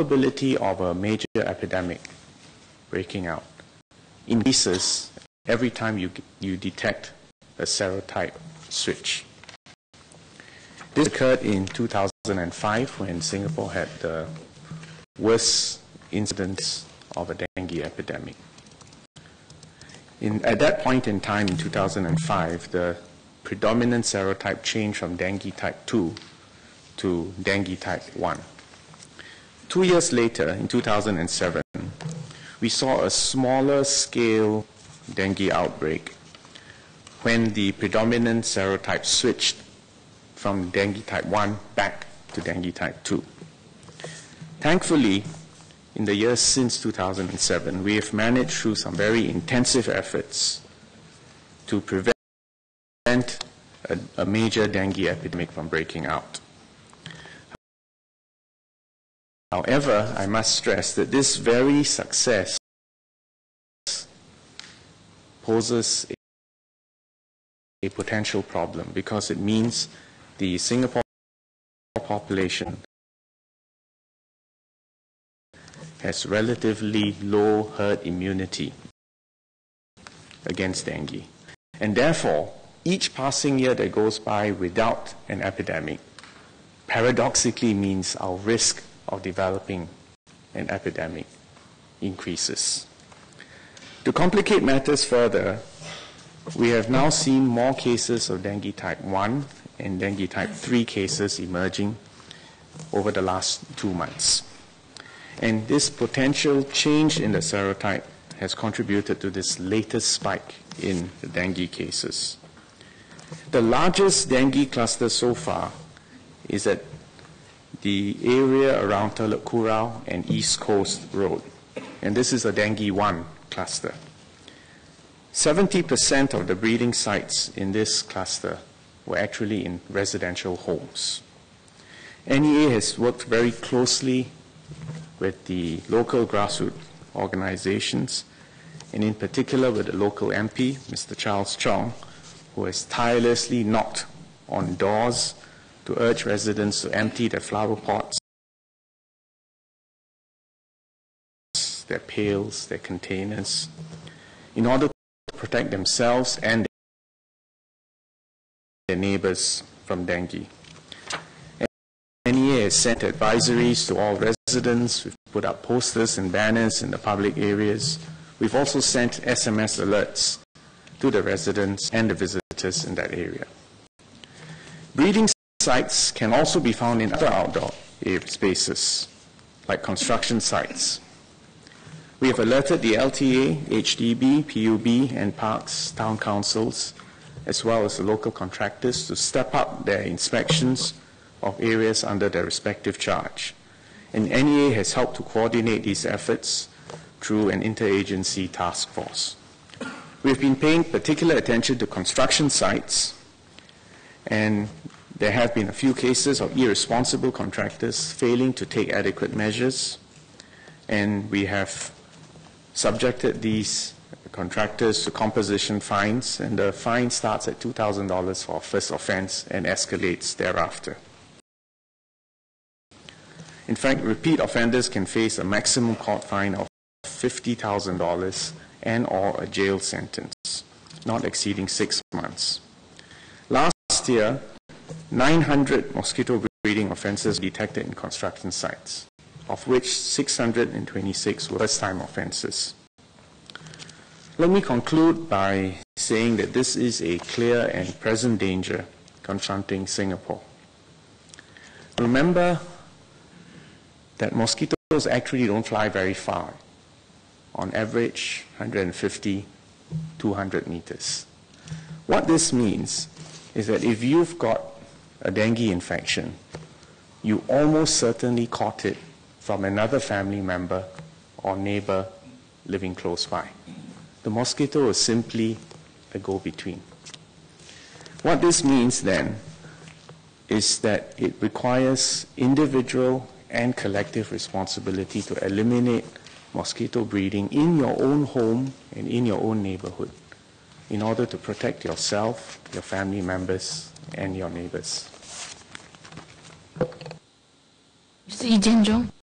probability of a major epidemic breaking out increases every time you detect a serotype switch. This occurred in 2005 when Singapore had the worst incidence of a dengue epidemic. At that point in time, in 2005, the predominant serotype changed from dengue type 2 to dengue type 1. 2 years later, in 2007, we saw a smaller scale dengue outbreak when the predominant serotype switched from dengue type 1 back to dengue type 2. Thankfully, in the years since 2007, we have managed through some very intensive efforts to prevent a major dengue epidemic from breaking out. However, I must stress that this very success poses a potential problem because it means the Singapore population has relatively low herd immunity against dengue. And therefore, each passing year that goes by without an epidemic paradoxically means our risk of developing an epidemic increases. To complicate matters further, we have now seen more cases of dengue type 1 and dengue type 3 cases emerging over the last 2 months. And this potential change in the serotype has contributed to this latest spike in the dengue cases. The largest dengue cluster so far is at the area around Telok Kurau and East Coast Road. And this is a dengue 1 cluster. 70% of the breeding sites in this cluster were actually in residential homes. NEA has worked very closely with the local grassroots organizations, and in particular with the local MP, Mr. Charles Chong, who has tirelessly knocked on doors to urge residents to empty their flower pots, their pails, their containers, in order to protect themselves and their neighbors from dengue. NEA has sent advisories to all residents. We've put up posters and banners in the public areas. We've also sent SMS alerts to the residents and the visitors in that area. Breeding sites can also be found in other outdoor spaces, like construction sites. We have alerted the LTA, HDB, PUB, and parks, town councils, as well as the local contractors to step up their inspections of areas under their respective charge. And NEA has helped to coordinate these efforts through an interagency task force. We've been paying particular attention to construction sites, and there have been a few cases of irresponsible contractors failing to take adequate measures, and we have subjected these contractors to composition fines, and the fine starts at $2,000 for first offense and escalates thereafter. In fact, repeat offenders can face a maximum court fine of $50,000 and or a jail sentence, not exceeding 6 months. Last year, 900 mosquito breeding offenses were detected in construction sites, of which 626 were first-time offenses. Let me conclude by saying that this is a clear and present danger confronting Singapore. Remember that mosquitoes actually don't fly very far, on average 150, 200 meters. What this means is that if you've got a dengue infection, you almost certainly caught it from another family member or neighbor living close by. The mosquito is simply a go-between. What this means then is that it requires individual and collective responsibility to eliminate mosquito breeding in your own home and in your own neighborhood in order to protect yourself, your family members, and your neighbors. Mr. Lee Jin Jong.